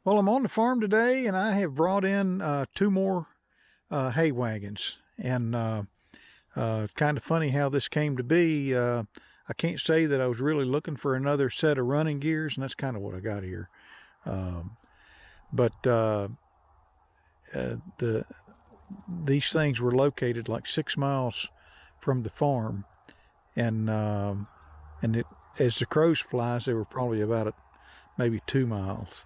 Well, I'm on the farm today, and I have brought in two more hay wagons. And kind of funny how this came to be. I can't say that I was really looking for another set of running gears, and that's kind of what I got here. Um, but these things were located like 6 miles from the farm, and as the crows flies, they were probably about maybe 2 miles.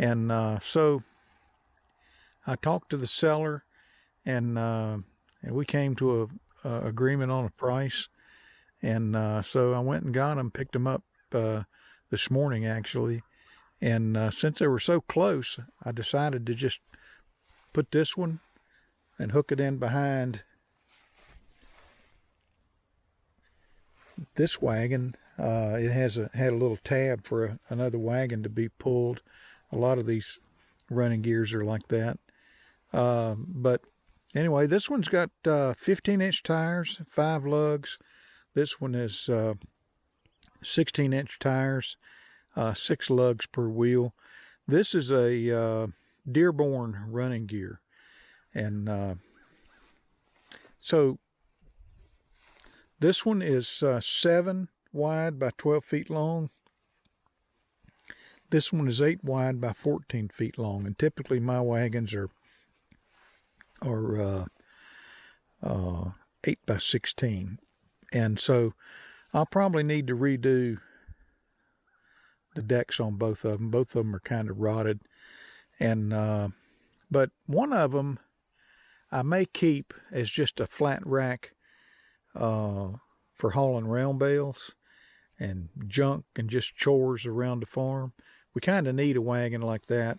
And so I talked to the seller, and we came to a agreement on a price. And so I went and got them, picked them up this morning actually. And since they were so close, I decided to just put this one and hook it in behind this wagon. It had a little tab for another wagon to be pulled. A lot of these running gears are like that. But anyway, this one's got 15-inch tires, 5 lugs. This one is 16-inch tires, 6 lugs per wheel. This is a Dearborn running gear. And so this one is 7 wide by 12 feet long. This one is 8 wide by 14 feet long. And typically my wagons are 8 by 16. And so I'll probably need to redo the decks on both of them. Both of them are kind of rotted. And but one of them I may keep as just a flat rack for hauling round bales and junk and just chores around the farm. We kind of need a wagon like that.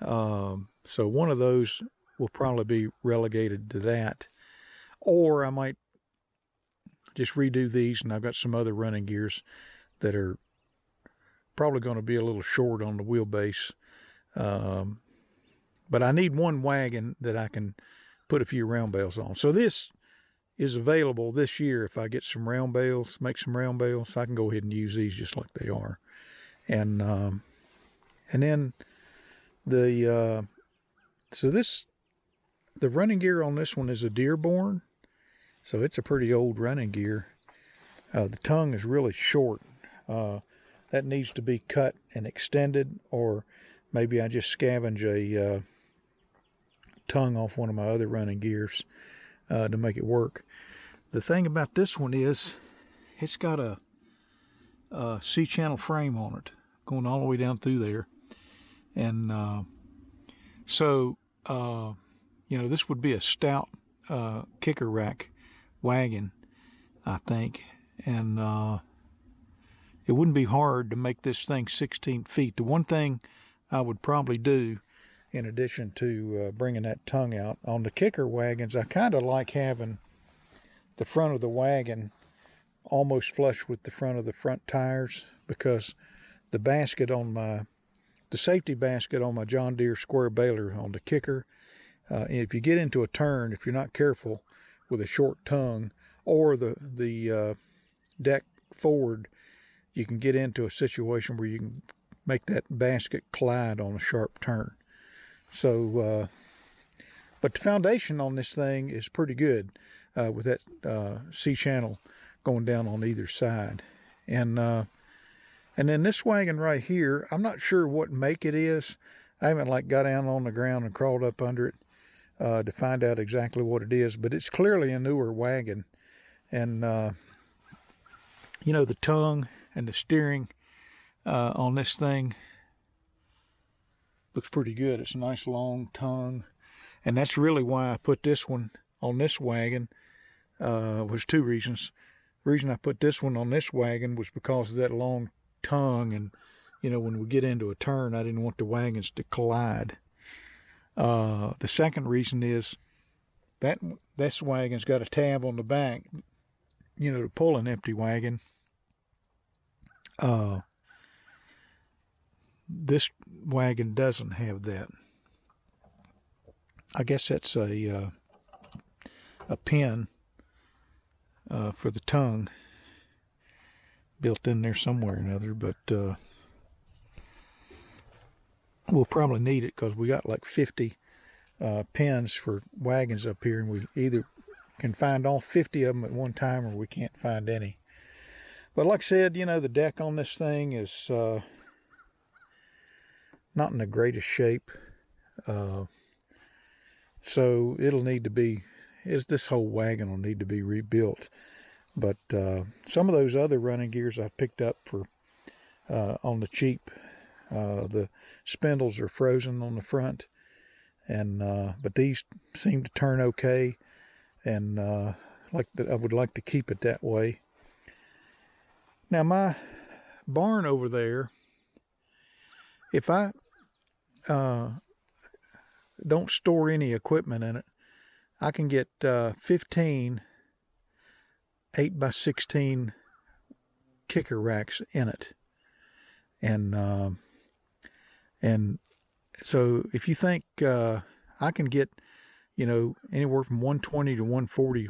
So one of those will probably be relegated to that. Or I might just redo these, and I've got some other running gears that are probably going to be a little short on the wheelbase. But I need one wagon that I can put a few round bales on. So this is available this year. If I get some round bales, make some round bales, I can go ahead and use these just like they are. And then the running gear on this one is a Dearborn. So it's a pretty old running gear. The tongue is really short. That needs to be cut and extended, or maybe I just scavenge a tongue off one of my other running gears to make it work. The thing about this one is it's got a C-channel frame on it going all the way down through there. And so this would be a stout kicker rack wagon, I think. And it wouldn't be hard to make this thing 16 feet. The one thing I would probably do, in addition to bringing that tongue out, on the kicker wagons, I kind of like having the front of the wagon almost flush with the front of the front tires, because the basket on the safety basket on my John Deere square baler on the kicker, if you get into a turn, if you're not careful with a short tongue or the deck forward, you can get into a situation where you can make that basket collide on a sharp turn. So, but the foundation on this thing is pretty good with that C-channel going down on either side. And then this wagon right here, I'm not sure what make it is. I haven't got down on the ground and crawled up under it to find out exactly what it is, but it's clearly a newer wagon. And the tongue and the steering on this thing looks pretty good. It's a nice long tongue, and that's really why I put this one on this wagon. Was 2 reasons. The reason I put this one on this wagon was because of that long tongue, and when we get into a turn, I didn't want the wagons to collide. The second reason is that this wagon's got a tab on the back, to pull an empty wagon. This wagon doesn't have that. I guess that's a pin for the tongue built in there somewhere or another, but we'll probably need it because we got like 50 pins for wagons up here, and we either can find all 50 of them at one time or we can't find any. But like I said, you know, the deck on this thing is not in the greatest shape. So it'll need to be, this whole wagon will need to be rebuilt. But some of those other running gears I picked up for on the cheap, the spindles are frozen on the front, and but these seem to turn okay, and I would like to keep it that way. Now my barn over there, if I don't store any equipment in it, I can get 15 8x16 kicker racks in it, and so if you think I can get, you know, anywhere from 120 to 140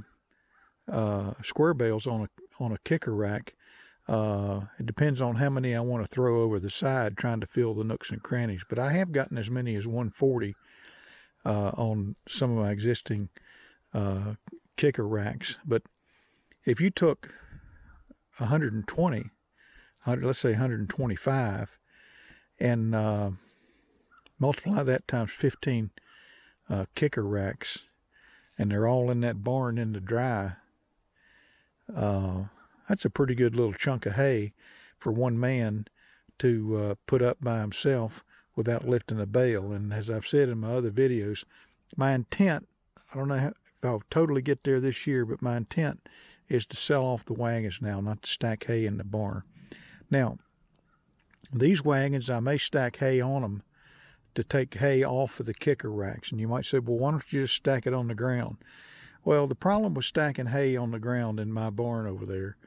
square bales on a kicker rack. It depends on how many I want to throw over the side, trying to fill the nooks and crannies. But I have gotten as many as 140 on some of my existing kicker racks. But if you took 120, let's say 125, and multiply that times 15 kicker racks, and they're all in that barn in the dry, that's a pretty good little chunk of hay for one man to put up by himself without lifting a bale. And as I've said in my other videos, my intent, I don't know if I'll totally get there this year, but my intent is to sell off the wagons now, not to stack hay in the barn. Now, these wagons, I may stack hay on them to take hay off of the kicker racks. And you might say, well, why don't you just stack it on the ground? Well, the problem with stacking hay on the ground in my barn over there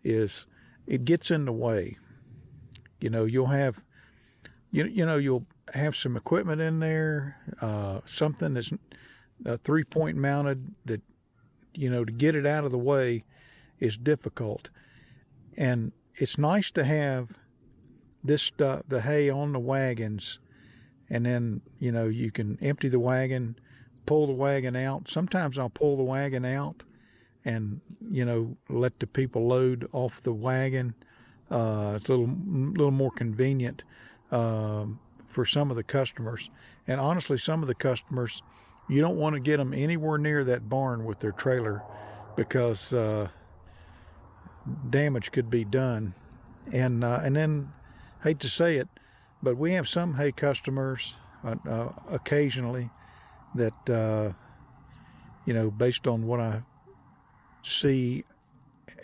is it gets in the way. You know, you'll have some equipment in there, something that's 3-point mounted that, you know, to get it out of the way is difficult. And it's nice to have this stuff, the hay on the wagons, and then, you know, you can empty the wagon, pull the wagon out. Sometimes I'll pull the wagon out and, you know, let the people load off the wagon. It's a little more convenient for some of the customers. And honestly, some of the customers, you don't want to get them anywhere near that barn with their trailer, because damage could be done. And then, hate to say it, but we have some hay customers occasionally that, you know, based on what I see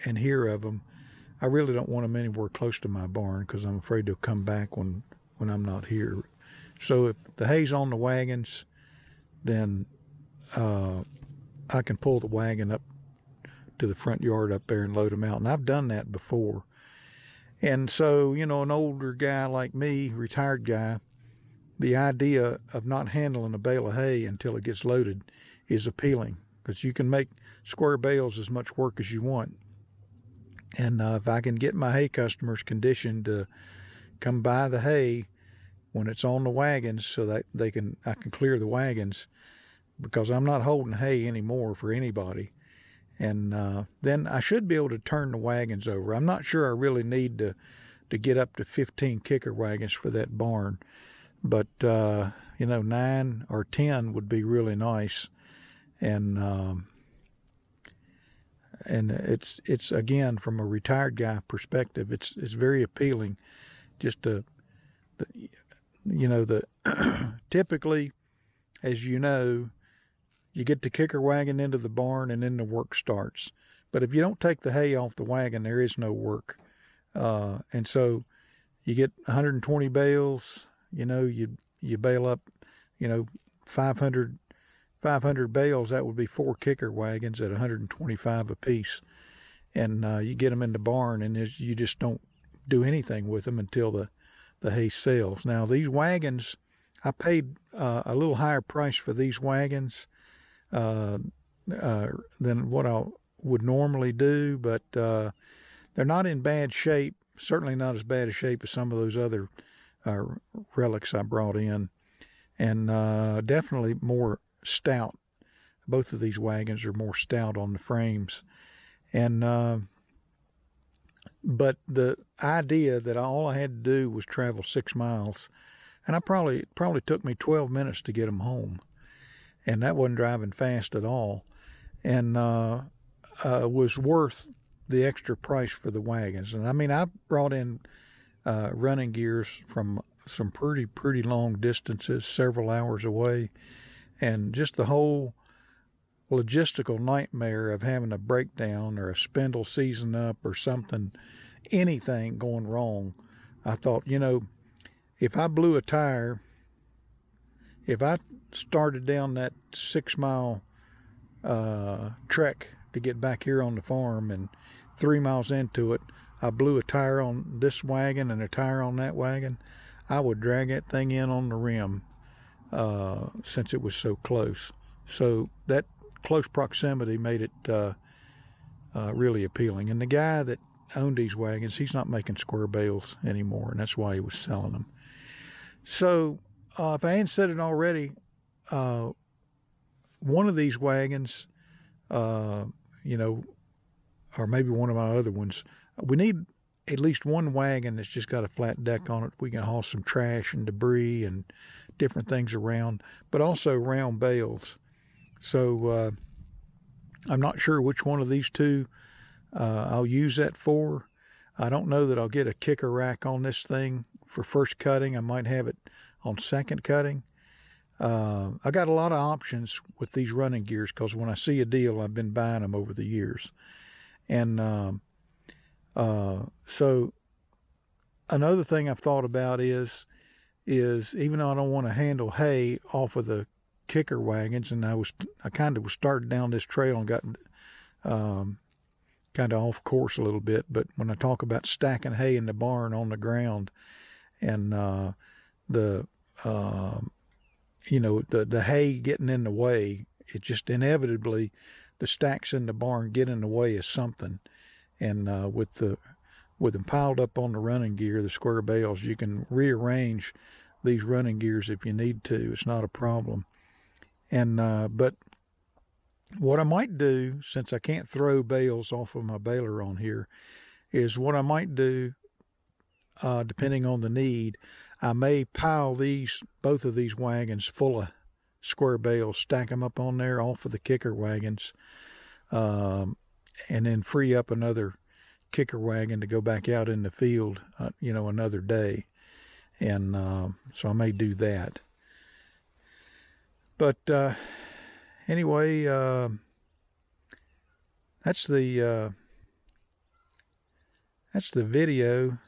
and hear of them, I really don't want them anywhere close to my barn, because I'm afraid they'll come back when I'm not here. So if the hay's on the wagons, then I can pull the wagon up to the front yard up there and load them out. And I've done that before. And so, you know, an older guy like me, retired guy, the idea of not handling a bale of hay until it gets loaded is appealing, because you can make square bales as much work as you want. And if I can get my hay customers conditioned to come buy the hay when it's on the wagons, so that I can clear the wagons, because I'm not holding hay anymore for anybody. And then I should be able to turn the wagons over. I'm not sure I really need to get up to 15 kicker wagons for that barn, but you know, 9 or 10 would be really nice. And it's again, from a retired guy perspective, it's very appealing. Just typically, as you know, you get the kicker wagon into the barn and then the work starts. But if you don't take the hay off the wagon, there is no work. And so you get 120 bales, you know, you bale up, you know, 500 bales. That would be 4 kicker wagons at 125 apiece. And you get them in the barn, and you just don't do anything with them until the hay sells. Now, these wagons, I paid a little higher price for these wagons than what I would normally do, but they're not in bad shape. Certainly not as bad a shape as some of those other relics I brought in, and definitely more stout. Both of these wagons are more stout on the frames, and but the idea that all I had to do was travel 6 miles, and it probably took me 12 minutes to get them home, and that wasn't driving fast at all, and was worth the extra price for the wagons. And I mean, I brought in running gears from some pretty long distances, several hours away, and just the whole logistical nightmare of having a breakdown or a spindle seizing up or something, anything going wrong. I thought, if I blew a tire, if I started down that 6 mile trek to get back here on the farm, and 3 miles into it, I blew a tire on this wagon and a tire on that wagon, I would drag that thing in on the rim since it was so close. So that close proximity made it really appealing. And the guy that owned these wagons, he's not making square bales anymore, and that's why he was selling them. So if I hadn't said it already, one of these wagons, or maybe one of my other ones, we need at least one wagon that's just got a flat deck on it. We can haul some trash and debris and different things around, but also round bales. So I'm not sure which one of these two I'll use that for. I don't know that I'll get a kicker rack on this thing for first cutting. I might have it on second cutting. I got a lot of options with these running gears because when I see a deal, I've been buying them over the years. And so another thing I've thought about is even though I don't want to handle hay off of the kicker wagons, and I kind of was starting down this trail and got kind of off course a little bit, but when I talk about stacking hay in the barn on the ground, and the hay getting in the way, it just inevitably, the stacks in the barn get in the way of something. And with them piled up on the running gear, the square bales, you can rearrange these running gears if you need to. It's not a problem. And but what I might do, since I can't throw bales off of my baler on here, is what I might do, depending on the need, I may pile both of these wagons full of square bales, stack them up on there off of the kicker wagons, and then free up another kicker wagon to go back out in the field, another day. And so I may do that. But anyway, that's the video.